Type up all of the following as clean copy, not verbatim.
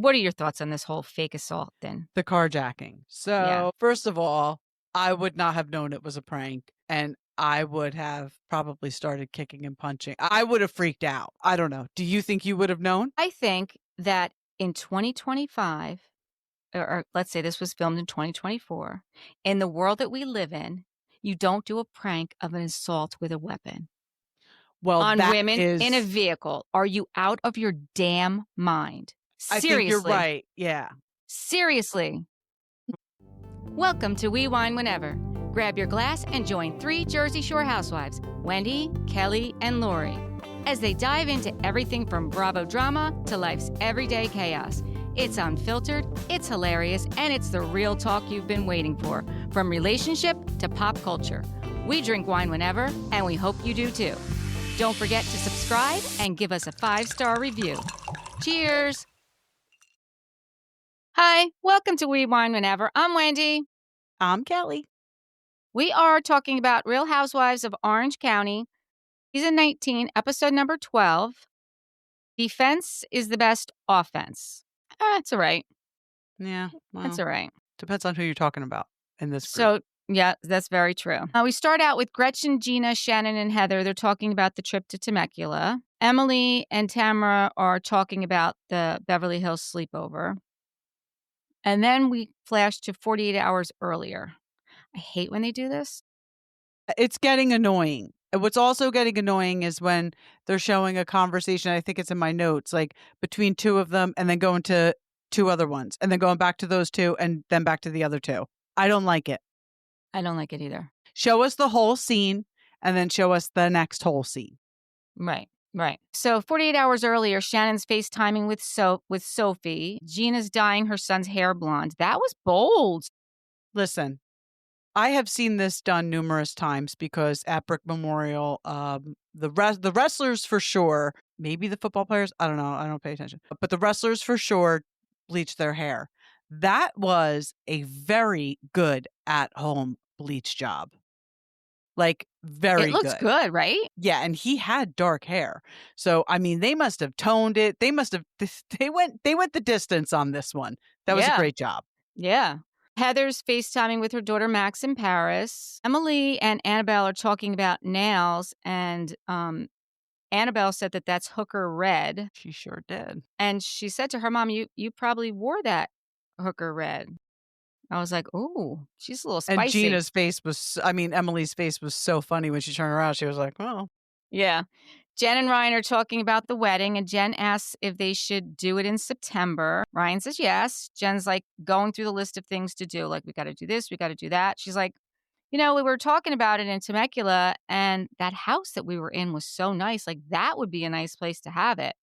What are your thoughts on this whole fake assault then? The carjacking. So, first of all, I would not have known it was a prank, and I would have probably started kicking and punching. I would have freaked out. I don't know. Do you think you would have known? I think that in 2025, or let's say this was filmed in 2024, in the world that we live in, you don't do a prank of an assault with a weapon Well, on that women is, in a vehicle. Are you out of your damn mind? I Seriously. think you're right. Yeah. Seriously. Welcome to We Wine Whenever. Grab your glass and join 3 Jersey Shore housewives, Wendy, Kelly, and Lori, as they dive into everything from Bravo drama to life's everyday chaos. It's unfiltered, it's hilarious, and it's the real talk you've been waiting for, from relationship to pop culture. We drink wine whenever, and we hope you do too. Don't forget to subscribe and give us a 5-star review. Cheers! Hi, welcome to We Wine Whenever. I'm Wendy. I'm Kelly. We are talking about Real Housewives of Orange County, season 19, episode number 12. Defense is the best offense. That's all right. Yeah. Well, That's all right. depends on who you're talking about in this group. So, yeah, that's very true. We start out with Gretchen, Gina, Shannon, and Heather. They're talking about the trip to Temecula. Everleigh and Tamra are talking about the Beverly Hills sleepover. And then we flash to 48 hours earlier. I hate when they do this. It's getting annoying. What's also getting annoying is when they're showing a conversation, I think it's in my notes, like between 2 of them and then going to 2 other ones and then going back to those 2 and then back to the other 2. I don't like it. I don't like it either. Show us the whole scene and then show us the next whole scene. Right. So 48 hours earlier, Shannon's FaceTiming with Sophie. Gina's dyeing her son's hair blonde. That was bold. Listen, I have seen this done numerous times because at Brick Memorial, the wrestlers for sure, maybe the football players, I don't know, I don't pay attention, but the wrestlers for sure bleach their hair. That was a very good at-home bleach job. Like, very good. It looks good, right? Yeah, and he had dark hair. So, I mean, they must have toned it. They must have, they went the distance on this one. That was a great job. Yeah. Heather's FaceTiming with her daughter Max in Paris. Emily and Annabelle are talking about nails, and Annabelle said that that's hooker red. She sure did. And she said to her mom, you probably wore that hooker red. I was like, oh, she's a little spicy. And Gina's face was, Emily's face was so funny when she turned around. She was like, oh. Yeah. Jenn and Ryan are talking about the wedding, and Jenn asks if they should do it in September. Ryan says yes. Jen's like going through the list of things to do. Like, we got to do this, we got to do that. She's like, we were talking about it in Temecula, and that house that we were in was so nice. Like, that would be a nice place to have it.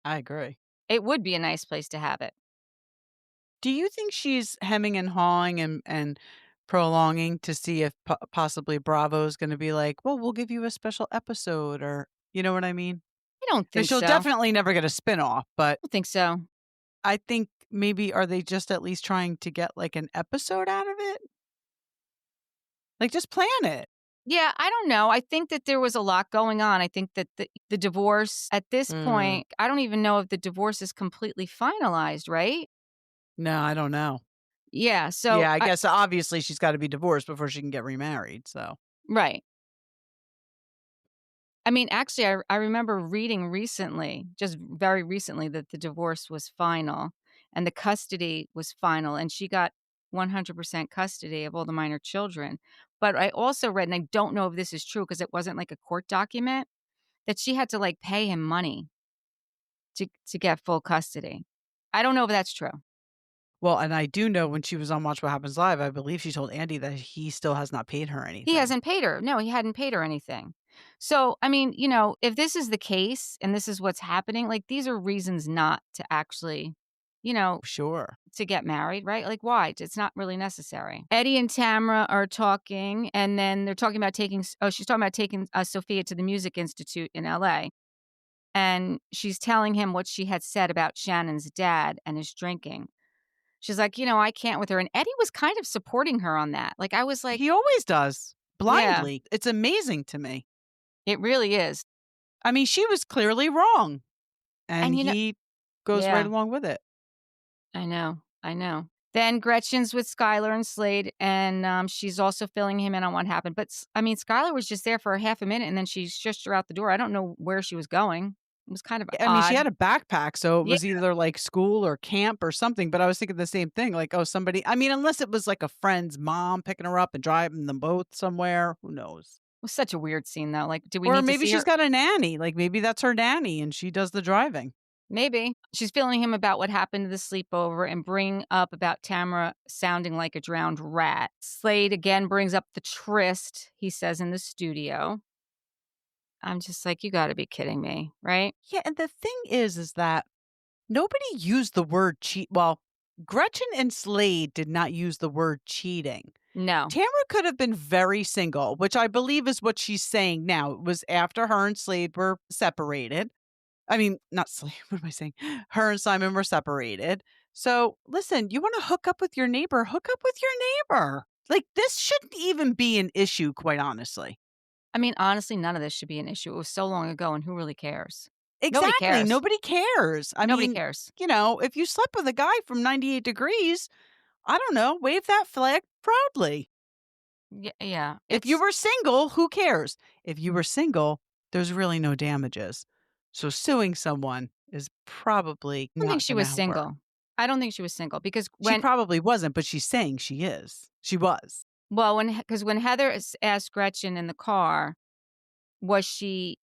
I agree. It would be a nice place to have it. Do you think she's hemming and hawing and prolonging to see if possibly Bravo's going to be like, well, we'll give you a special episode, or you know what I mean? I don't think she'll definitely never get a spinoff, but I don't think so. I think maybe are they just at least trying to get like an episode out of it? Like, just plan it. Yeah, I don't know. I think that there was a lot going on. I think that the divorce at this point, I don't even know if the divorce is completely finalized, right? No, I don't know. Yeah, so yeah, I guess obviously she's got to be divorced before she can get remarried. So right. I mean, actually, I remember reading recently, just very recently, that the divorce was final and the custody was final, and she got 100% custody of all the minor children. But I also read, and I don't know if this is true because it wasn't like a court document, that she had to like pay him money to get full custody. I don't know if that's true. Well, and I do know when she was on Watch What Happens Live, I believe she told Andy that he still has not paid her anything. He hasn't paid her. No, he hadn't paid her anything. So, I mean, if this is the case and this is what's happening, like, these are reasons not to actually, sure, to get married, right? Like, why? It's not really necessary. Eddie and Tamra are talking, and then they're talking about she's talking about taking Sophia to the Music Institute in LA. And she's telling him what she had said about Shannon's dad and his drinking. She's like, I can't with her. And Eddie was kind of supporting her on that. Like, I was like, he always does, blindly. Yeah. It's amazing to me. It really is. I mean, she was clearly wrong. And he goes right along with it. I know. Then Gretchen's with Skylar and Slade, and she's also filling him in on what happened. But, Skylar was just there for a half a minute, and then she shushed her out the door. I don't know where she was going. It was kind of I mean, she odd. had a backpack, so it Yeah. was either like school or camp or something, but I was thinking the same thing. Like, oh, somebody, I mean, unless it was like a friend's mom picking her up and driving them both somewhere, who knows? It was such a weird scene, though. Like, do we Or need to maybe see she's her? got a nanny. Like, maybe that's her nanny and she does the driving. Maybe. She's filling him about what happened to the sleepover and bring up about Tamra sounding like a drowned rat. Slade again brings up the tryst, he says, in the studio. I'm just like, you gotta be kidding me, right? Yeah, and the thing is that nobody used the word cheat. Well, Gretchen and Slade did not use the word cheating. No. Tamra could have been very single, which I believe is what she's saying now. It was after her and Slade were separated. I mean, not Slade, what am I saying? Her and Simon were separated. So listen, you want to hook up with your neighbor, hook up with your neighbor. Like, this shouldn't even be an issue, quite honestly. I mean, honestly, none of this should be an issue. It was so long ago, and who really cares? Nobody Exactly. cares. Nobody cares. I Nobody mean, cares. you know, if you slept with a guy from 98 degrees, I don't know, wave that flag proudly. Yeah. If you were single, who cares? If you were single, there's really no damages. So suing someone is probably I don't think not she going to was help her. single. I don't think she was single because She probably wasn't, but she's saying she is. She was. when Heather asked Gretchen in the car, was she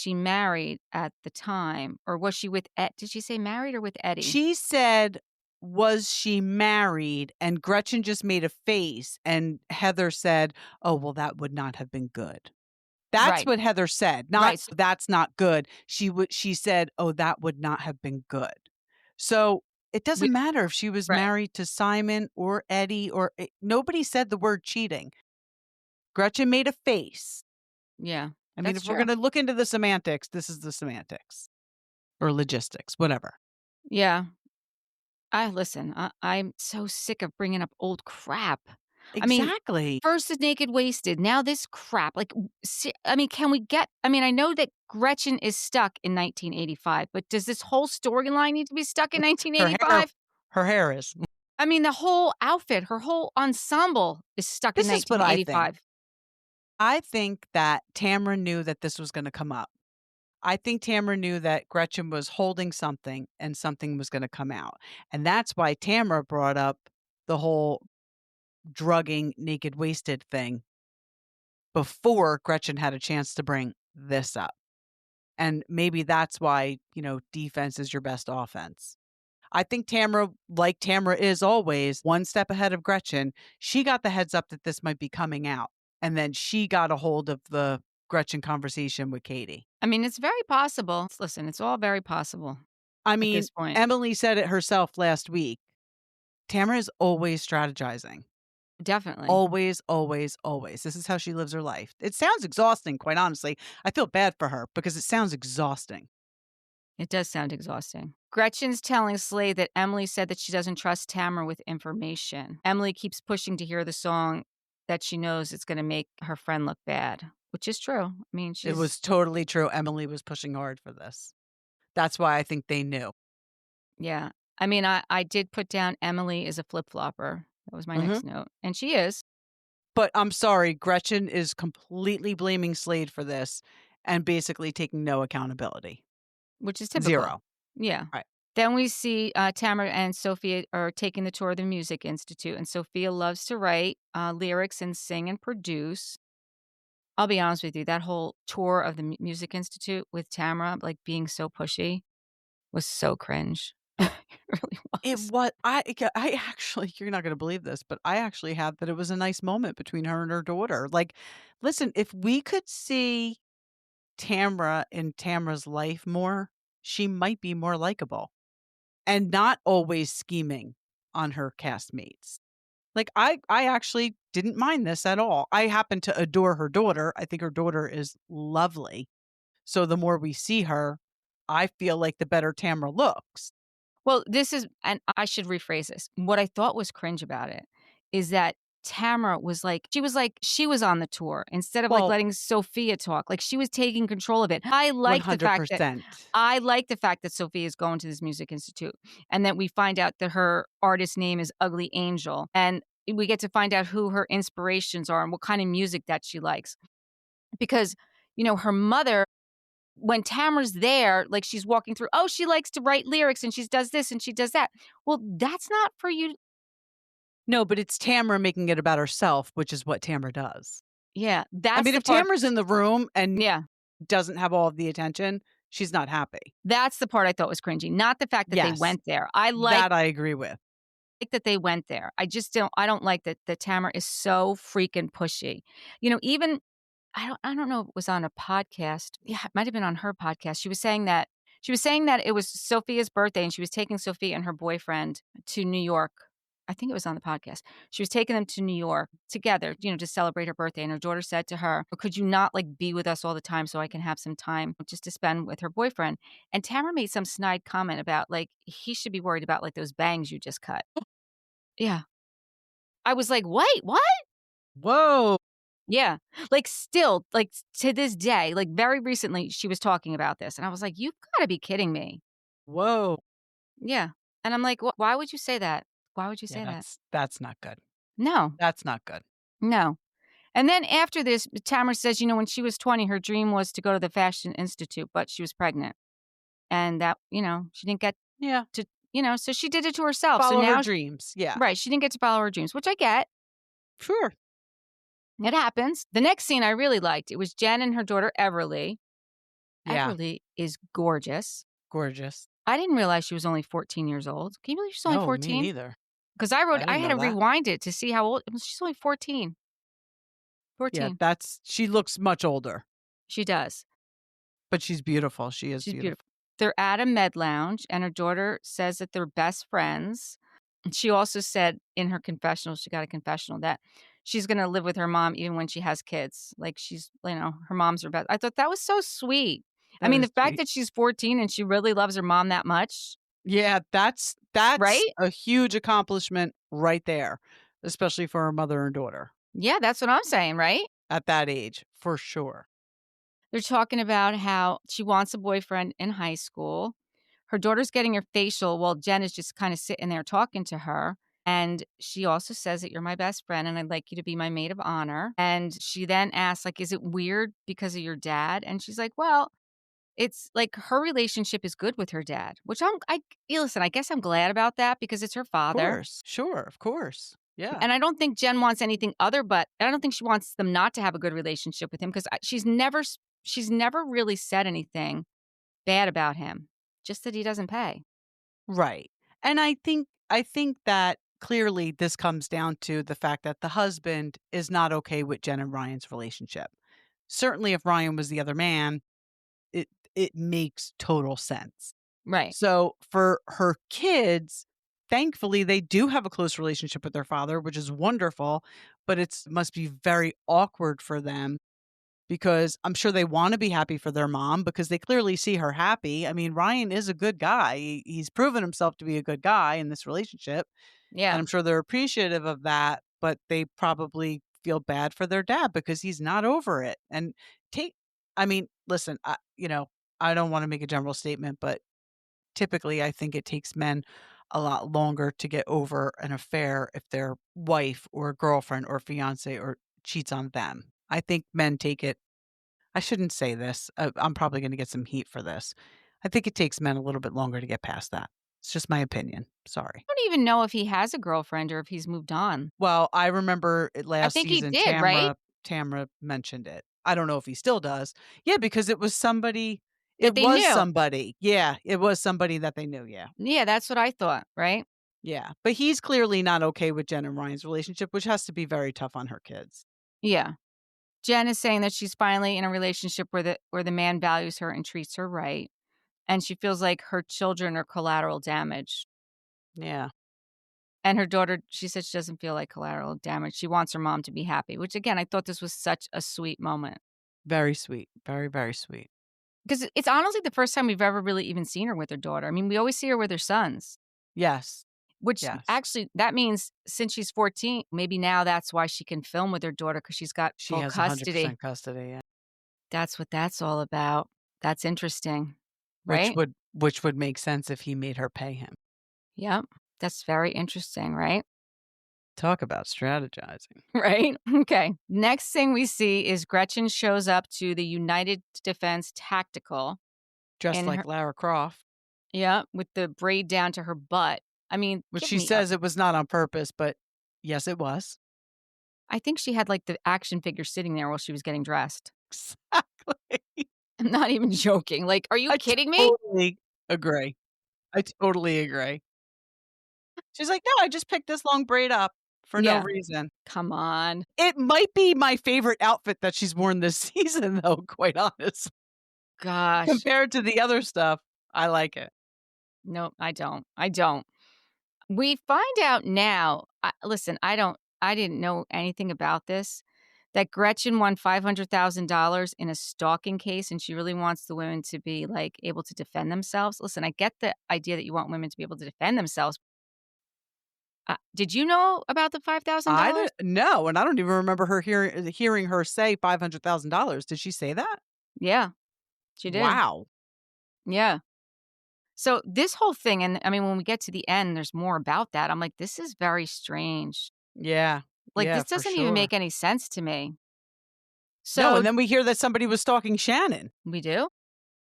married at the time, or was she with did she say married or with Eddie? She said, was she married? And Gretchen just made a face. And Heather said, oh, well, that would not have been good. That's Right. what Heather said. Not Right. that's not good. She said, oh, that would not have been good. So it doesn't matter if she was Right. married to Simon or Eddie nobody said the word cheating. Gretchen made a face. Yeah. I mean, if we're going to look into the semantics, this is the semantics or logistics, whatever. Yeah. I'm so sick of bringing up old crap. Exactly. I mean, first the naked wasted, now this crap. Like, can we get? I know that Gretchen is stuck in 1985, but does this whole storyline need to be stuck in 1985? Her hair is. The whole outfit, her whole ensemble is stuck in This is what I 1985. think. I think that Tamra knew that this was going to come up. I think Tamra knew that Gretchen was holding something and something was going to come out. And that's why Tamra brought up the whole drugging naked wasted thing before Gretchen had a chance to bring this up. And maybe that's why, defense is your best offense. I think Tamra, like Tamra is always, one step ahead of Gretchen. She got the heads up that this might be coming out. And then she got a hold of the Gretchen conversation with Katie. It's very possible. Listen, it's all very possible. I mean, at this point. Emily said it herself last week. Tamra is always strategizing. Definitely. Always, always, always. This is how she lives her life. It sounds exhausting, quite honestly. I feel bad for her because it sounds exhausting. It does sound exhausting. Gretchen's telling Slade that Emily said that she doesn't trust Tamra with information. Emily keeps pushing to hear the song that she knows it's going to make her friend look bad, which is true. It was totally true. Emily was pushing hard for this. That's why I think they knew. Yeah. I did put down Emily is a flip-flopper. That was my next note. And she is. But I'm sorry, Gretchen is completely blaming Slade for this and basically taking no accountability. Which is typical. 0. Yeah. Right. Then we see Tamra and Sophia are taking the tour of the Music Institute, and Sophia loves to write lyrics and sing and produce. I'll be honest with you, that whole tour of the Music Institute with Tamra, like being so pushy, was so cringe. It really was. It was. I actually, you're not going to believe this, but I actually have that it was a nice moment between her and her daughter. Like, listen, if we could see Tamra in Tamra's life more, she might be more likable and not always scheming on her castmates. Like, I actually didn't mind this at all. I happen to adore her daughter. I think her daughter is lovely. So the more we see her, I feel like the better Tamra looks. Well, and I should rephrase this. What I thought was cringe about it is that Tamra was like, she was on the tour instead of like Well- letting Sophia talk. Like she was taking control of it. I like the fact that 100%. Sophia is going to this music institute and that we find out that her artist name is Ugly Angel. And we get to find out who her inspirations are and what kind of music that she likes. Because, her mother, when Tamra's there, like she's walking through, oh, she likes to write lyrics and she does this and she does that. Well, that's not for you. No, but it's Tamra making it about herself, which is what Tamra does. Yeah, that's I mean, the if part. Tamra's in the room and Yeah, doesn't have all of the attention, she's not happy. that's the part I thought was cringy. Not the fact that they Yes. went there. I like That I agree with. that they went there. I don't like that Tamra is so freaking pushy. Even I don't know if it was on a podcast. Yeah, it might have been on her podcast. She was saying that it was Sophia's birthday and she was taking Sophia and her boyfriend to New York. I think it was on the podcast. She was taking them to New York together, to celebrate her birthday. And her daughter said to her, could you not like be with us all the time so I can have some time just to spend with her boyfriend? And Tamara made some snide comment about like, he should be worried about like those bangs you just cut. Yeah. I was like, wait, what? Whoa. Yeah. Like still, like to this day, like very recently she was talking about this. And I was like, you've got to be kidding me. Whoa. Yeah. And I'm like, why would you say that? Why would you say that? That's not good. No. That's not good. No. And then after this, Tamara says, when she was 20, her dream was to go to the Fashion Institute, but she was pregnant. And that, she didn't get to, so she did it to herself. Follow so now her dreams. Yeah. Right. She didn't get to follow her dreams, which I get. Sure. It happens. The next scene I really liked. It was Jenn and her daughter, Everleigh. Yeah. Everleigh is gorgeous. Gorgeous. I didn't realize she was only 14 years old. Can you believe she's only 14? Me neither. Because I had to that. rewind it to see how old. She's only 14. 14. Yeah, she looks much older. She does. But she's beautiful. She's beautiful. They're at a med lounge, and her daughter says that they're best friends. And she also said in her confessional, she got a confessional, that she's going to live with her mom even when she has kids. Like she's, her mom's her best. I thought that was so sweet. I mean, the fact that she's 14 and she really loves her mom that much. Yeah, that's right? a huge accomplishment right there, especially for her mother and daughter. Yeah, that's what I'm saying, right? At that age, for sure. They're talking about how she wants a boyfriend in high school. Her daughter's getting her facial while Jenn is just kind of sitting there talking to her. And she also says that you're my best friend and I'd like you to be my maid of honor. And she then asks, like, is it weird because of your dad? And she's like, well, it's like her relationship is good with her dad, which listen, I guess I'm glad about that because it's her father. Of course. Sure, of course. Yeah. And I don't think Jenn wants anything other, but I don't think she wants them not to have a good relationship with him because she's never really said anything bad about him, just that he doesn't pay. Right. And I think that clearly this comes down to the fact that the husband is not okay with Jenn and Ryan's relationship. Certainly if Ryan was the other man, it makes total sense. Right. So for her kids, thankfully they do have a close relationship with their father, which is wonderful, but it must be very awkward for them because I'm sure they want to be happy for their mom because they clearly see her happy. I mean, Ryan is a good guy. He's proven himself to be a good guy in this relationship. Yeah. And I'm sure they're appreciative of that, but they probably feel bad for their dad because he's not over it. And listen, I don't want to make a general statement, but typically I think it takes men a lot longer to get over an affair if their wife or girlfriend or fiance or cheats on them. I think men take it. I shouldn't say this. I'm probably going to get some heat for this. I think it takes men a little bit longer to get past that. It's just my opinion. Sorry. I don't even know if he has a girlfriend or if he's moved on. Well, I remember last season, he did, right? Tamra mentioned it. I don't know if he still does. Yeah, because it was somebody. Somebody. Yeah, it was somebody that they knew. Yeah. Yeah, that's what I thought, right? Yeah, but he's clearly not okay with Jenn and Ryan's relationship, which has to be very tough on her kids. Yeah. Jenn is saying that she's finally in a relationship where the man values her and treats her right. And she feels like her children are collateral damage. Yeah. And her daughter, she said she doesn't feel like collateral damage. She wants her mom to be happy, which again, I thought this was such a sweet moment. Very sweet. Very, very sweet. Because it's honestly the first time we've ever really even seen her with her daughter. I mean, we always see her with her sons. Yes. Which Yes. actually, that means since she's 14, maybe now that's why she can film with her daughter because she's got She full has custody. 100% custody, yeah. That's what that's all about. That's interesting, Which right? would make sense if he made her pay him. Yep. That's very interesting, right? Talk about strategizing. Right? Okay. Next thing we see is Gretchen shows up to the United Defense Tactical. Just in like her, Lara Croft. yeah, with the braid down to her butt. I mean, Which give she me up. says it was not on purpose, but yes, it was. I think she had like the action figure sitting there while she was getting dressed. Exactly. I'm not even joking. Like, are you I kidding me? totally agree. I totally agree. She's like, "No, I just picked this long braid up for no Yeah. reason." Come on. It might be my favorite outfit that she's worn this season, though, quite honest. Gosh. Compared to the other stuff, I like it. No, I don't. I don't. We find out now. Listen, I didn't know anything about this. That Gretchen won $500,000 in a stalking case, and she really wants the women to be like able to defend themselves. Listen, I get the idea that you want women to be able to defend themselves. Did you know about the I $5,000? didn't no, and I don't even remember her hearing her say $500,000. Did she say that? Yeah, she did. Wow. Yeah. So this whole thing, and I mean, when we get to the end, there's more about that. I'm like, this is very strange. Yeah. Like, Yeah, this for doesn't even sure. make any sense to me. No, So and then we hear that somebody was stalking Shannon. we do?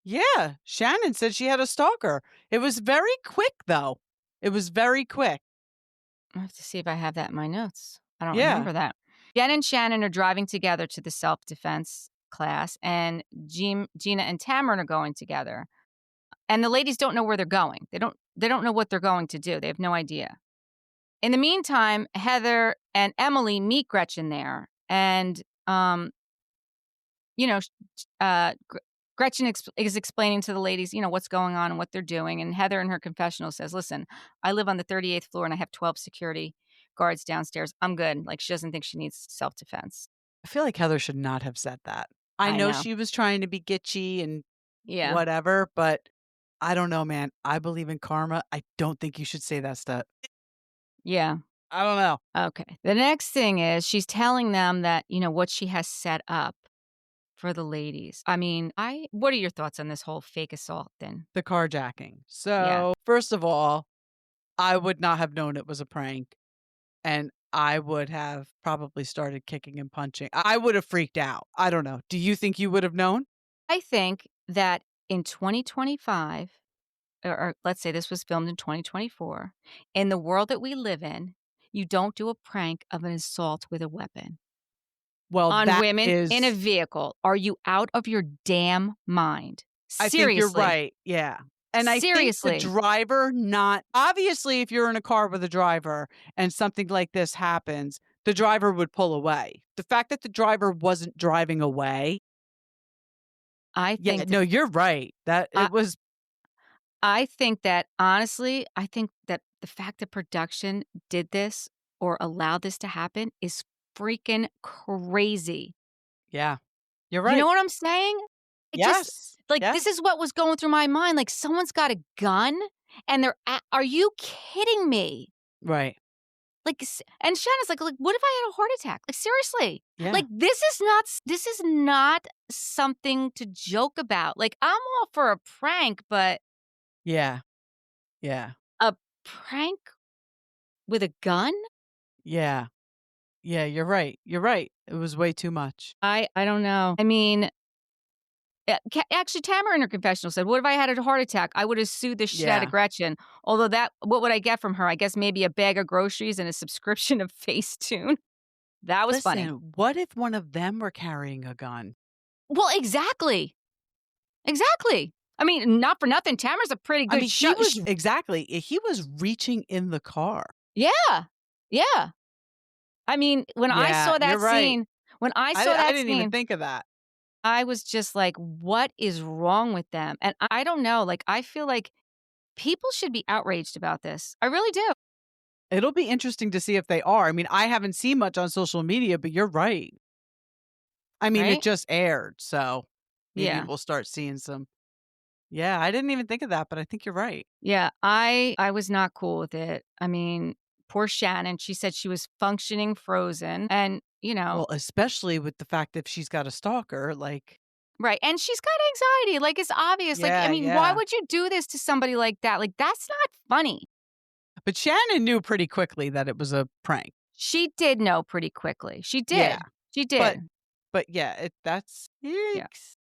Yeah, Shannon said she had a stalker. It was very quick, though. It was very quick. I have to see if I have that in my notes. I don't Yeah. remember that. Jen and Shannon are driving together to the self-defense class, and Gina and Tamra are going together. And the ladies don't know where they're going. They don't know what they're going to do. They have no idea. In the meantime, Heather and Emily meet Gretchen there, and you know, Gretchen is explaining to the ladies, what's going on and what they're doing. And Heather in her confessional says, listen, I live on the 38th floor and I have 12 security guards downstairs. I'm good. Like, she doesn't think she needs self-defense. I feel like Heather should not have said that. I I know know. she was trying to be gitchy and Yeah. whatever, but I don't know, man. I believe in karma. I don't think you should say that stuff. Yeah. I don't know. Okay. The next thing is she's telling them that, what she has set up for the ladies. I mean, what are your thoughts on this whole fake assault then? The carjacking. Yeah. So, first of all, I would not have known it was a prank. And I would have probably started kicking and punching. I would have freaked out. I don't know. Do you think you would have known? I think that in 2025, or let's say this was filmed in 2024, in the world that we live in, you don't do a prank of an assault with a weapon Well, on that women is in a vehicle. Are you out of your damn mind? I Seriously. think you're right. Yeah. And I think Seriously. the driver not obviously, if you're in a car with a driver and something like this happens, the driver would pull away. The fact that the driver wasn't driving away. I Yeah, think no, you're right. That I- it was I think that honestly, I think that the fact that production did this or allowed this to happen is freaking crazy. yeah. You're right. You know what I'm saying? It just Yes. like Yes. this is what was going through my mind. Like, someone's got a gun and are you kidding me? Right. Like, and Shannon's like, what if I had a heart attack? Like, seriously. Yeah. Like, this is not something to joke about. Like, I'm all for a prank, but Yeah. Yeah. a prank with a gun? Yeah. Yeah, you're right. You're right. It was way too much. I don't know. I mean, actually, Tamara in her confessional said, what if I had a heart attack? I would have sued the shit out Yeah. of Gretchen. Although what would I get from her? I guess maybe a bag of groceries and a subscription of Facetune. That was funny. What if one of them were carrying a gun? Well, exactly. Exactly. I mean, not for nothing. Tamara's a pretty good shot. Exactly. He was reaching in the car. Yeah. Yeah. I mean, when I Yeah, saw that you're right. scene, when I saw I that didn't scene, even think of that. I was just like, what is wrong with them? And I don't know. Like, I feel like people should be outraged about this. I really do. It'll be interesting to see if they are. I mean, I haven't seen much on social media, but you're right. I mean, Right? it just aired, so maybe Yeah. we'll start seeing some Yeah, I didn't even think of that, but I think you're right. Yeah, I was not cool with it. I mean, poor Shannon, she said she was functioning frozen and, Well, especially with the fact if she's got a stalker, like right, and she's got anxiety, like, it's obvious, like, I yeah, mean, why yeah. would you do this to somebody like that? Like, that's not funny. But Shannon knew pretty quickly that it was a prank. She did know pretty quickly. She Yeah. did. She But did. yeah, that's Yeah. yikes.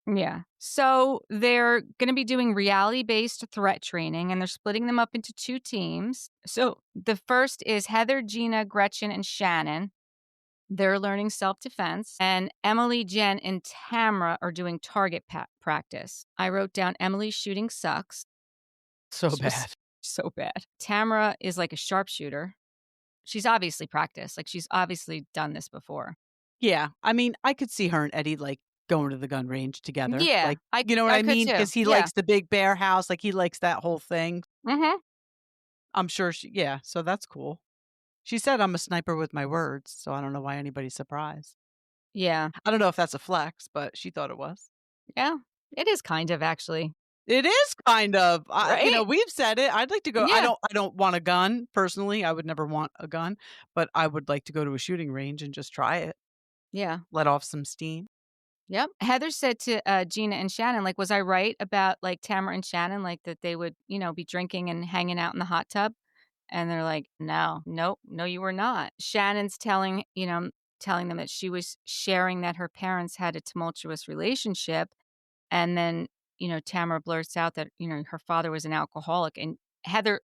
Yeah. So they're going to be doing reality based threat training and they're splitting them up into 2 teams. So the first is Heather, Gina, Gretchen, and Shannon. They're learning self defense. And Emily, Jenn, and Tamra are doing target practice. I wrote down Emily's shooting sucks. So She was bad. so bad. Tamra is like a sharpshooter. She's obviously practiced. Like she's obviously done this before. Yeah, I mean, I could see her and Eddie, like, going to the gun range together, Yeah, like, you know what I I could mean? too. Because he Yeah. likes the big bear house, like, he likes that whole thing. Mhm. I'm sure she yeah, so that's cool. She said, "I'm a sniper with my words," so I don't know why anybody's surprised. Yeah. I don't know if that's a flex, but she thought it was. Yeah. It is kind of actually. It is kind of. Right? We've said it. I'd like to go Yeah. I don't want a gun, personally, I would never want a gun, but I would like to go to a shooting range and just try it, Yeah. let off some steam. Yep. Heather said to, Gina and Shannon, like, "Was I right about, like, Tamara and Shannon, like, that they would, be drinking and hanging out in the hot tub?" And they're like, "No. Nope. No, you were not." Shannon's telling them that she was sharing that her parents had a tumultuous relationship, and then, Tamara blurts out that, her father was an alcoholic, and Heather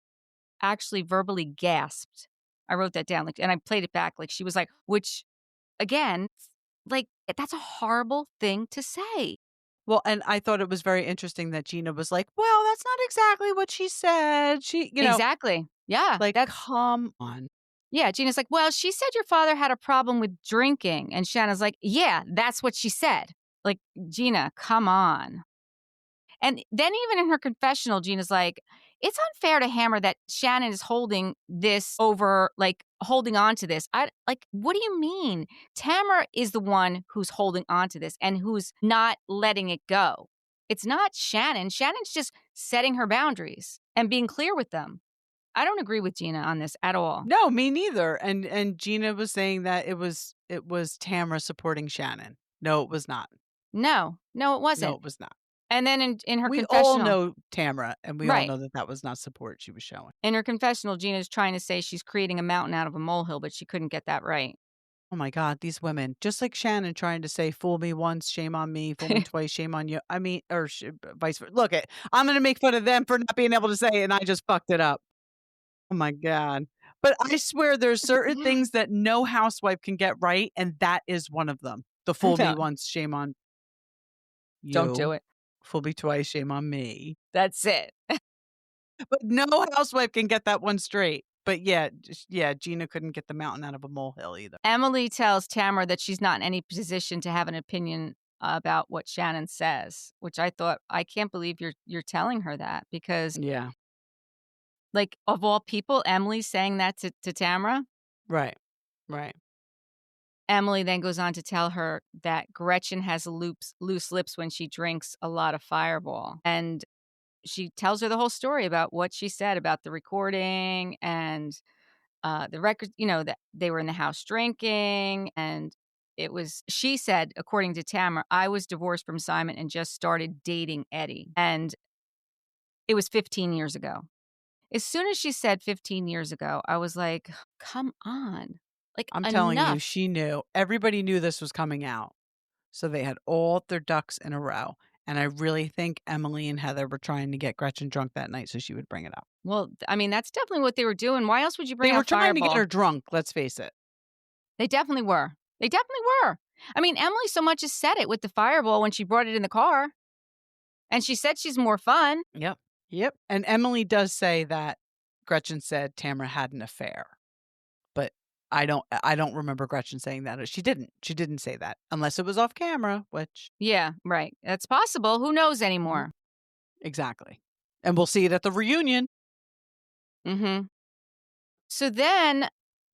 actually verbally gasped. I wrote that down, like and I played it back, like, she was like which, again, like, that's a horrible thing to say. Well, and I thought it was very interesting that Gina was like, "Well, that's not exactly what she said." Exactly. Yeah, Like, that's come on. yeah, Gina's like, "Well, she said your father had a problem with drinking." And Shanna's like, "Yeah, that's what she said." Like, Gina, come on. And then even in her confessional, Gina's like, "It's unfair to hammer that Shannon is holding this over, like, holding on to this." What do you mean? Tamara is the one who's holding on to this and who's not letting it go. It's not Shannon. Shannon's just setting her boundaries and being clear with them. I don't agree with Gina on this at all. No, me neither, and Gina was saying that it was Tamra supporting Shannon. No, it was not. No, no, it No, wasn't. it was not. And then in her We all confessional, know Tamra, and we all right. know that that was not support she was showing. In her confessional, Gina's trying to say she's creating a mountain out of a molehill, but she couldn't get that right. Oh my god, these women, just like Shannon trying to say, "Fool me once, shame on me. Fool me twice, shame on you." I mean, or vice versa. Look, I'm gonna make fun of them for not being able to say it, and I just fucked it up. Oh my god. But I swear there's certain things that no housewife can get right, and that is one of them. The "Fool me No, once, shame on don't do you. it. Fool me twice, shame on me." That's it. But no housewife can get that one straight. But yeah, yeah, Gina couldn't get the mountain out of a molehill either. Emily tells Tamara that she's not in any position to have an opinion about what Shannon says, which I thought, I can't believe you're telling her that because, Yeah. like, of all people, Emily's saying that to Tamara. Right. Right. Emily then goes on to tell her that Gretchen has loose lips when she drinks a lot of Fireball. And she tells her the whole story about what she said about the recording and the record, that they were in the house drinking. And she said, according to Tamara, "I was divorced from Simon and just started dating Eddie." And it was 15 years ago. As soon as she said 15 years ago, I was like, come on. Like, I'm telling you, enough. she knew. Everybody knew this was coming out. So they had all their ducks in a row. And I really think Emily and Heather were trying to get Gretchen drunk that night so she would bring it up. Well, I mean, that's definitely what they were doing. Why else would you They bring were out trying to get Fireball? her drunk, let's face it. They definitely were. They definitely were. I mean, Emily so much as said it with the Fireball when she brought it in the car. And she said she's more fun. Yep. Yep. And Emily does say that Gretchen said Tamara had an affair. But I don't remember Gretchen saying that. She didn't. She didn't say that unless it was off camera, which Yeah, right. That's possible. Who knows anymore? exactly. And we'll see it at the reunion. Mm-hmm. So then,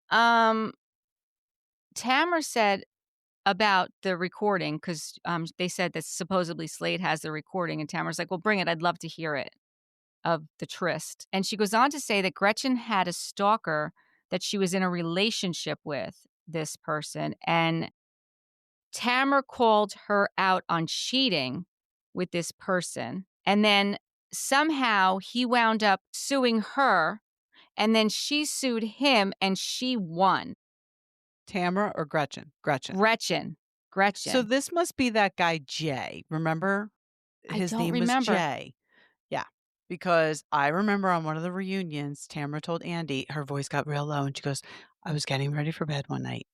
Tamara said about the recording because they said that supposedly Slade has the recording, and Tamara's like, well, bring it. I'd love to hear it, of the tryst. And she goes on to say that Gretchen had a stalker that she was in a relationship with, this person, and Tamra called her out on cheating with this person. And then somehow he wound up suing her, and then she sued him and she won. Tamra or Gretchen? Gretchen. So this must be that guy Jay. Remember? His name was Jay. Yeah. Because I remember on one of the reunions, Tamra told Andy, her voice got real low, and she goes, I was getting ready for bed one night,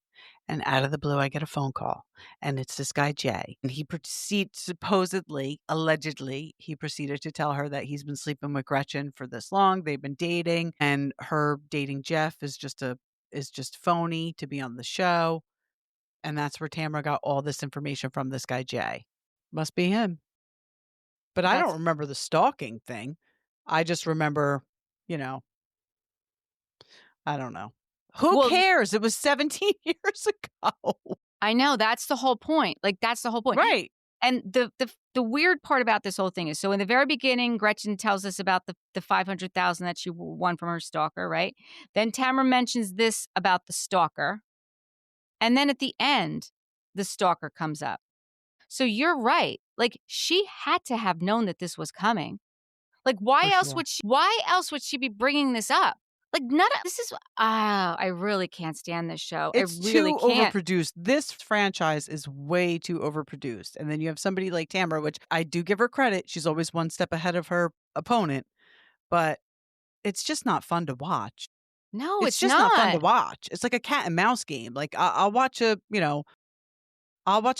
and out of the blue, I get a phone call, and it's this guy, Jay. And he allegedly, he proceeded to tell her that he's been sleeping with Gretchen for this long. They've been dating, and her dating Jeff is just phony to be on the show. And that's where Tamra got all this information from, this guy, Jay. Must be him. But I don't remember the stalking thing. I just remember, I don't know. Who cares? It was 17 years ago. I know. That's the whole point. Like, that's the whole point. Right. And the weird part about this whole thing is, so in the very beginning, Gretchen tells us about the $500,000 that she won from her stalker, right? Then Tamra mentions this about the stalker. And then at the end, the stalker comes up. So you're right. Like, she had to have known that this was coming. Like, why else would she be bringing this up? Like, I really can't stand this show. It's really too overproduced. This franchise is way too overproduced. And then you have somebody like Tamra, which I do give her credit. She's always one step ahead of her opponent, but it's just not fun to watch. No, it's just not fun to watch. It's like a cat and mouse game. Like I'll watch a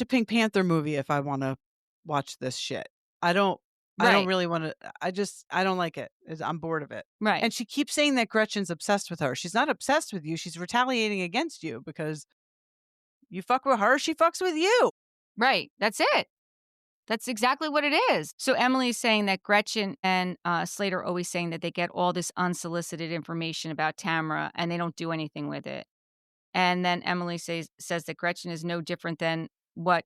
Pink Panther movie if I want to watch this shit. I don't really want to. I don't like it. I'm bored of it. Right. And she keeps saying that Gretchen's obsessed with her. She's not obsessed with you. She's retaliating against you because you fuck with her. She fucks with you. Right. That's it. That's exactly what it is. So Emily's saying that Gretchen and Slade are always saying that they get all this unsolicited information about Tamra and they don't do anything with it. And then Emily says that Gretchen is no different than what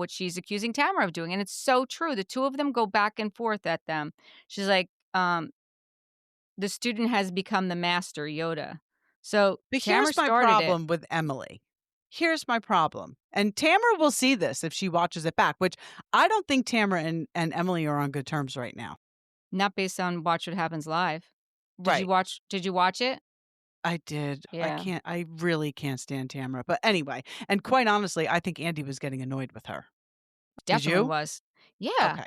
she's accusing Tamra of doing. And it's so true. The two of them go back and forth at them. She's like, the student has become the master, Yoda. So but Tamra here's my problem with Emily. Here's my problem. And Tamra will see this if she watches it back, which I don't think Tamra and Emily are on good terms right now. Not based on Watch What Happens Live. Right. Did you watch it? I did. Yeah. I really can't stand Tamra. But anyway, and quite honestly, I think Andy was getting annoyed with her. Definitely was. Yeah. Okay.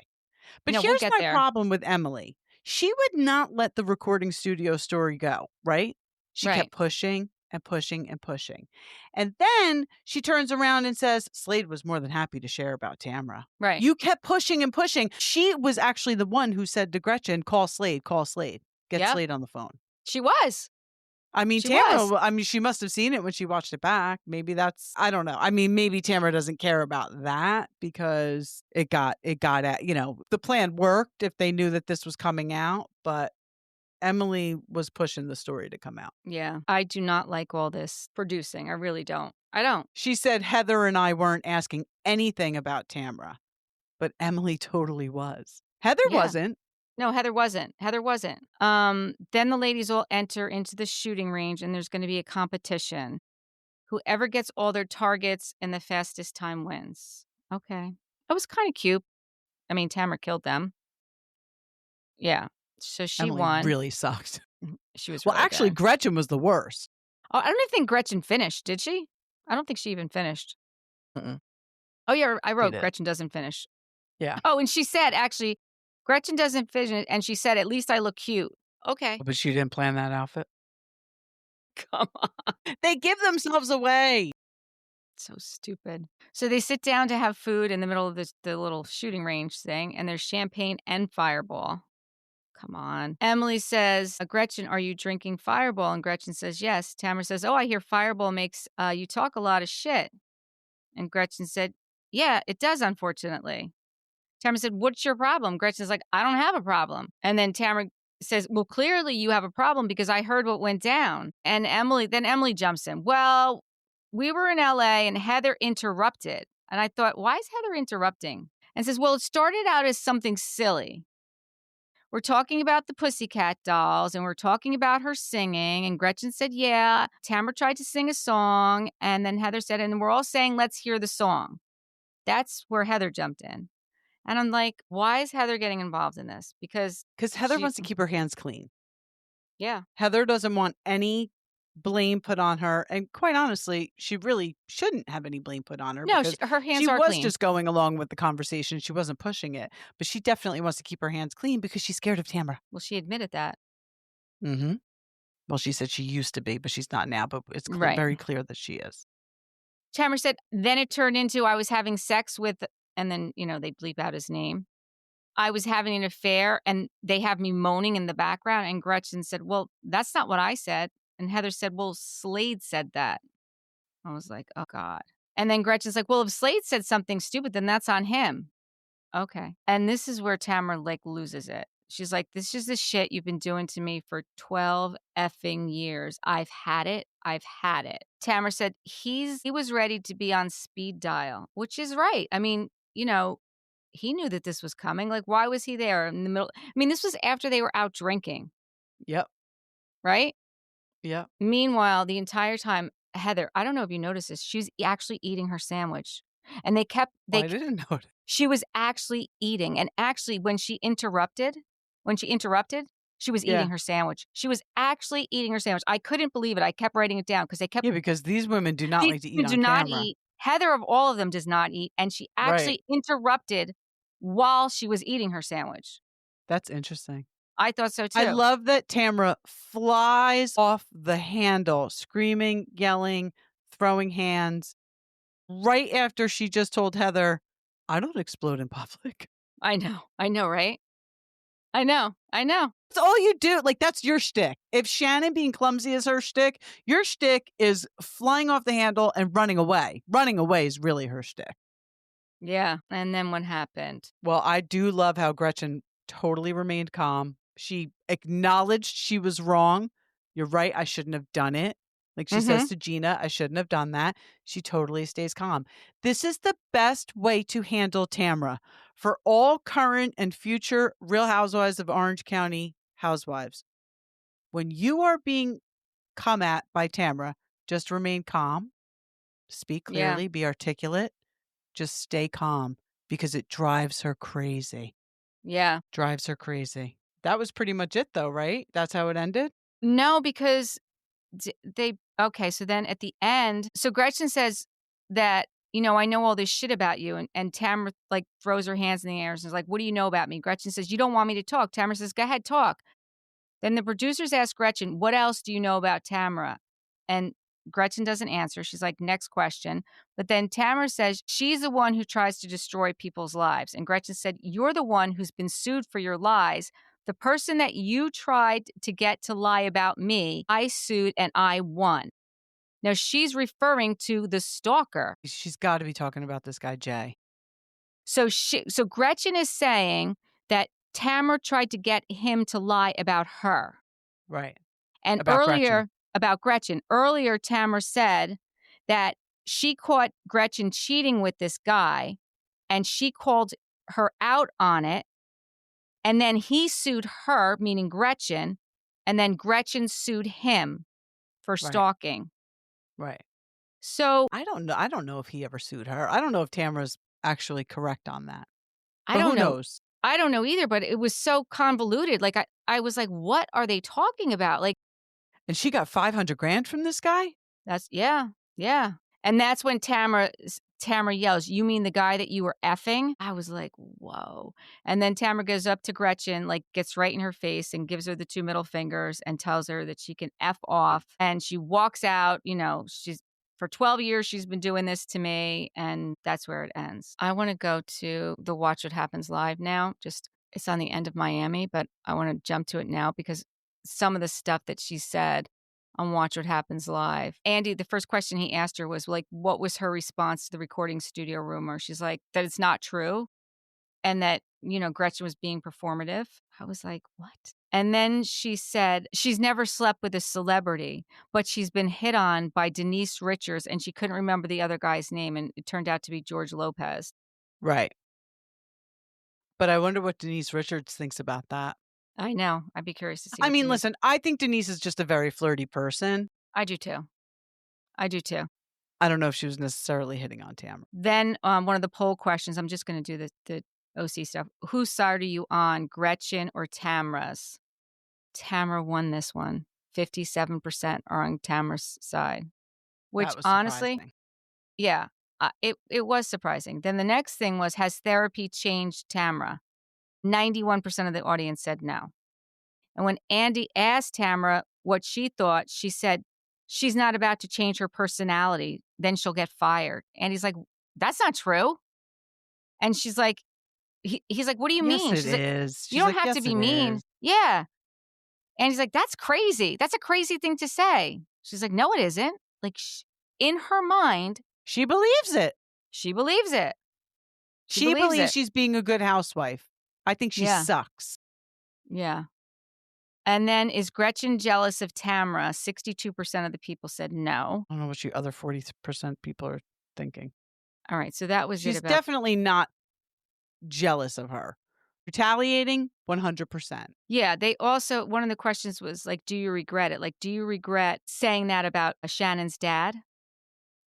But here's my problem with Emily. She would not let the recording studio story go, right? She kept pushing and pushing and pushing. And then she turns around and says, Slade was more than happy to share about Tamra. Right. You kept pushing and pushing. She was actually the one who said to Gretchen, call Slade. Get Slade on the phone. She was. I mean, Tamra, she must have seen it when she watched it back. Maybe I don't know. I mean, maybe Tamra doesn't care about that because it got at, the plan worked if they knew that this was coming out, but Emily was pushing the story to come out. Yeah. I do not like all this producing. I really don't. I don't. She said Heather and I weren't asking anything about Tamra, but Emily totally was. Heather wasn't. No, Heather wasn't. Then the ladies all enter into the shooting range and there's going to be a competition. Whoever gets all their targets in the fastest time wins. Okay. That was kind of cute. I mean, Tamra killed them. Yeah. So she Emily won. Really sucked. She was well, really actually, bad. Gretchen was the worst. Oh, I don't even think Gretchen finished, did she? I don't think she even finished. Mm-mm. Oh, yeah, I wrote Gretchen doesn't finish. Yeah. Oh, and she said, actually, Gretchen doesn't finish, and she said, at least I look cute. Okay. But she didn't plan that outfit? Come on. They give themselves away. So stupid. So they sit down to have food in the middle of the little shooting range thing, and there's champagne and Fireball. Come on. Emily says, Gretchen, are you drinking Fireball? And Gretchen says, yes. Tamra says, oh, I hear Fireball makes you talk a lot of shit. And Gretchen said, yeah, it does, unfortunately. Tamra said, what's your problem? Gretchen's like, I don't have a problem. And then Tamra says, well, clearly you have a problem because I heard what went down. And Emily jumps in. Well, we were in LA and Heather interrupted. And I thought, why is Heather interrupting? And says, well, it started out as something silly. We're talking about the Pussycat Dolls and we're talking about her singing. And Gretchen said, yeah. Tamra tried to sing a song. And then Heather said, and we're all saying, let's hear the song. That's where Heather jumped in. And I'm like, why is Heather getting involved in this? Because Heather wants to keep her hands clean. Yeah. Heather doesn't want any blame put on her. And quite honestly, she really shouldn't have any blame put on her. No, because her hands she are was clean. just going along with the conversation. She wasn't pushing it. But she definitely wants to keep her hands clean because she's scared of Tamra. Well, she admitted that. Mm-hmm. Well, she said she used to be, but she's not now. But it's very clear that she is. Tamra said, then it turned into I was having sex with, and then, they bleep out his name. I was having an affair and they have me moaning in the background. And Gretchen said, well, that's not what I said. And Heather said, well, Slade said that. I was like, oh, God. And then Gretchen's like, well, if Slade said something stupid, then that's on him. Okay. And this is where Tamra, loses it. She's like, this is the shit you've been doing to me for 12 effing years. I've had it. I've had it. Tamra said he was ready to be on speed dial, which is right. I mean, he knew that this was coming. Like, why was he there in the middle? I mean, this was after they were out drinking. Yep. Right? Yep. Meanwhile, the entire time, Heather, I don't know if you noticed this, she was actually eating her sandwich. And I didn't notice. She was actually eating. And actually, when she interrupted, she was eating her sandwich. She was actually eating her sandwich. I couldn't believe it. I kept writing it down because I kept... Yeah, because these women do not like to eat on camera. Not eat. Heather, of all of them, does not eat. And she actually interrupted while she was eating her sandwich. That's interesting. I thought so, too. I love that Tamra flies off the handle, screaming, yelling, throwing hands, right after she just told Heather, I don't explode in public. I know, right? I know. That's all you do. That's your shtick. If Shannon being clumsy is her shtick, your shtick is flying off the handle and running away. Running away is really her shtick. Yeah. And then what happened? Well, I do love how Gretchen totally remained calm. She acknowledged she was wrong. You're right. I shouldn't have done it. Like she says to Gina, I shouldn't have done that. She totally stays calm. This is the best way to handle Tamra for all current and future Real Housewives of Orange County housewives. When you are being come at by Tamra, just remain calm, speak clearly, be articulate, just stay calm because it drives her crazy. Yeah. Drives her crazy. That was pretty much it though, right? That's how it ended? No, because so then at the end, so Gretchen says that, I know all this shit about you. And Tamra throws her hands in the air and is like, what do you know about me? Gretchen says, you don't want me to talk. Tamra says, go ahead, talk. Then the producers ask Gretchen, what else do you know about Tamra? And Gretchen doesn't answer. She's like, next question. But then Tamra says she's the one who tries to destroy people's lives. And Gretchen said, you're the one who's been sued for your lies. The person that you tried to get to lie about me, I sued and I won. Now she's referring to the stalker. She's got to be talking about this guy, Jay. So Gretchen is saying that Tamra tried to get him to lie about her. Right. And about Gretchen. Earlier, Tamra said that she caught Gretchen cheating with this guy and she called her out on it. And then he sued her, meaning Gretchen, and then Gretchen sued him for stalking. Right. So I don't know. I don't know if he ever sued her. I don't know if Tamra's actually correct on that. I don't know. Who knows? I don't know either, but it was so convoluted. I was like, what are they talking about? And she got $500,000 from this guy? Yeah. And that's when Tamra yells, you mean the guy that you were effing? I was like, whoa. And then Tamra goes up to Gretchen, gets right in her face and gives her the 2 middle fingers and tells her that she can F off. And she walks out, for 12 years, she's been doing this to me. And that's where it ends. I want to go to the Watch What Happens Live now. It's on the end of Miami, but I want to jump to it now because some of the stuff that she said on Watch What Happens Live. Andy, the first question he asked her was what was her response to the recording studio rumor? She's like, that it's not true and that Gretchen was being performative. I was like, what? And then she said she's never slept with a celebrity, but she's been hit on by Denise Richards, and she couldn't remember the other guy's name, and it turned out to be George Lopez. Right. But I wonder what Denise Richards thinks about that. I know. I'd be curious to see I what mean, Denise. listen, I think Denise is just a very flirty person. I do too. I do too. I don't know if she was necessarily hitting on Tamra. Then one of the poll questions, I'm just going to do the OC stuff. Whose side are you on, Gretchen or Tamra's? Tamra won this one. 57% are on Tamra's side, which That was honestly, surprising. yeah, it was surprising. Then the next thing was, has therapy changed Tamra? 91% of the audience said no. And when Andy asked Tamra what she thought, she said she's not about to change her personality. Then she'll get fired. Andy's like, that's not true. And she's like, he's like, what do you Yes, mean? it She's like, is. you She's don't like, have to yes, be it mean. is. Yeah. And he's like, that's crazy. That's a crazy thing to say. She's like, no, it isn't. Like, in her mind, She believes it. she believes it. She believes believes it. she's being a good housewife. I think she Yeah. sucks. Yeah. And then, is Gretchen jealous of Tamra? 62% of the people said no. I don't know what you other 40% people are thinking. All right. So that was it She's about. definitely not jealous of her. Retaliating, 100%. Yeah. They also, one of the questions was like, do you regret it? Like, do you regret saying that about Shannon's dad?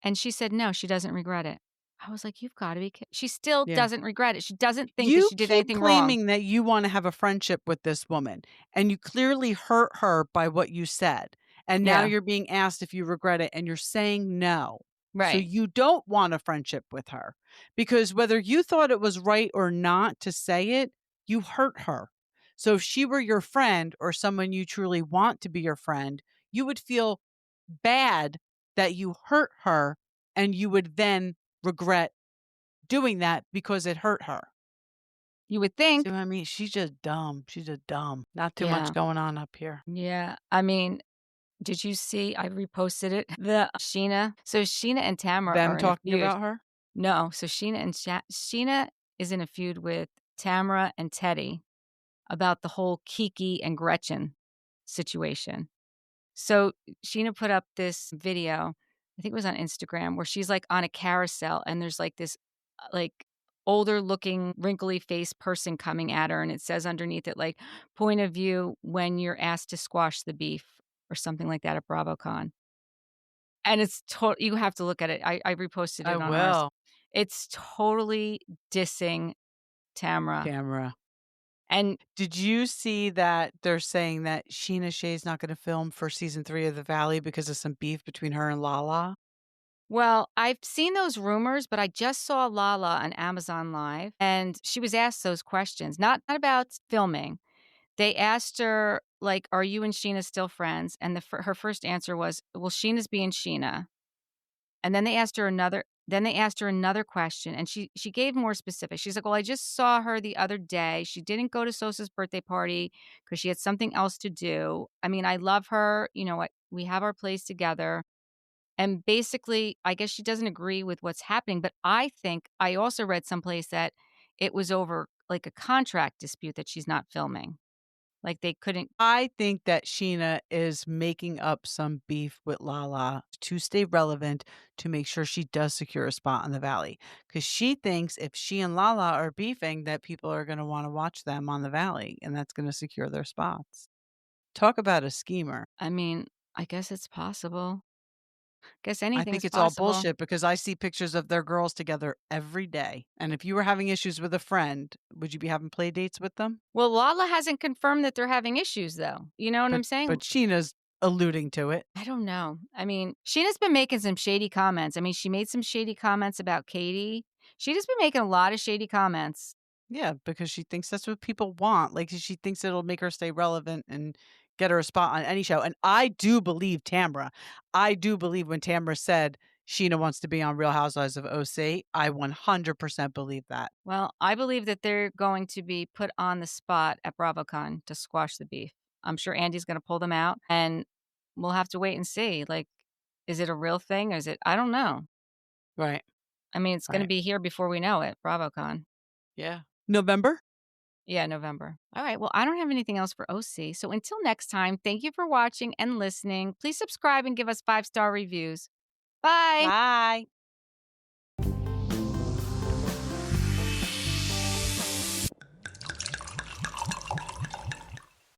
And she said, no, she doesn't regret it. I was like, you've got to be kidding. She still Yeah. doesn't regret it. She doesn't think that You she did keep anything claiming wrong. that you want to have a friendship with this woman, and you clearly hurt her by what you said. And now Yeah. you're being asked if you regret it, and you're saying no. So Right. you don't want a friendship with her, because whether you thought it was right or not to say it, you hurt her. So if she were your friend or someone you truly want to be your friend, you would feel bad that you hurt her, and you would then regret doing that because it hurt her. You would See think. what I mean? She's just dumb. She's just dumb. Not too much Yeah. going on up here. Yeah. I mean, did you see? I reposted it. The Sheena. So Sheena and Tamara Them are in a talking feud. about her? No. So Sheena is in a feud with Tamara and Teddy about the whole Kiki and Gretchen situation. So Sheena put up this video, I think it was on Instagram, where she's like on a carousel and there's like this like older looking wrinkly faced person coming at her, and it says underneath it like point of view when you're asked to squash the beef or something like that at BravoCon. And it's you have to look at it. I reposted I it on ours. will. It's totally dissing Tamra. Camera. And Did you see that they're saying that Sheena Shea's not going to film for season 3 of The Valley because of some beef between her and Lala? well, I've seen those rumors, but I just saw Lala on Amazon Live, and she was asked those questions, not about filming. They asked her, like, "Are you and Sheena still friends?" And her first answer was, "Well, Sheena's being Sheena." And then they asked her another. Then they asked her another question, and she gave more specifics. She's like, "Well, I just saw her the other day. She didn't go to Sosa's birthday party because she had something else to do. I mean, I love her. You know what? We have our place together." And basically, I guess she doesn't agree with what's happening. But I think I also read someplace that it was over like a contract dispute that she's not filming. Like they couldn't. I think that Sheena is making up some beef with Lala to stay relevant, to make sure she does secure a spot on The Valley. Because she thinks if she and Lala are beefing, that people are going to want to watch them on The Valley, and that's going to secure their spots. Talk about a schemer. I mean, I guess it's possible. Guess I think anything's it's all possible. bullshit because I see pictures of their girls together every day. And if you were having issues with a friend, would you be having play dates with them? Well, Lala hasn't confirmed that they're having issues, though. You know what I'm saying? But Sheena's alluding to it. I don't know. I mean, Sheena's been making some shady comments. I mean, she made some shady comments about Katie. She just been making a lot of shady comments. Yeah, because she thinks that's what people want. Like, she thinks it'll make her stay relevant and get her a spot on any show. And I do believe Tamra. I do believe when Tamra said Sheena wants to be on Real Housewives of OC, I 100% believe that. Well, I believe that they're going to be put on the spot at BravoCon to squash the beef. I'm sure Andy's going to pull them out, and we'll have to wait and see. Like, is it a real thing? Or is it? I don't know. Right. I mean, it's going to Right. be here before we know it, BravoCon. Yeah. November? Yeah, November. All right. Well, I don't have anything else for OC. So until next time, thank you for watching and listening. Please subscribe and give us 5-star reviews. Bye. Bye.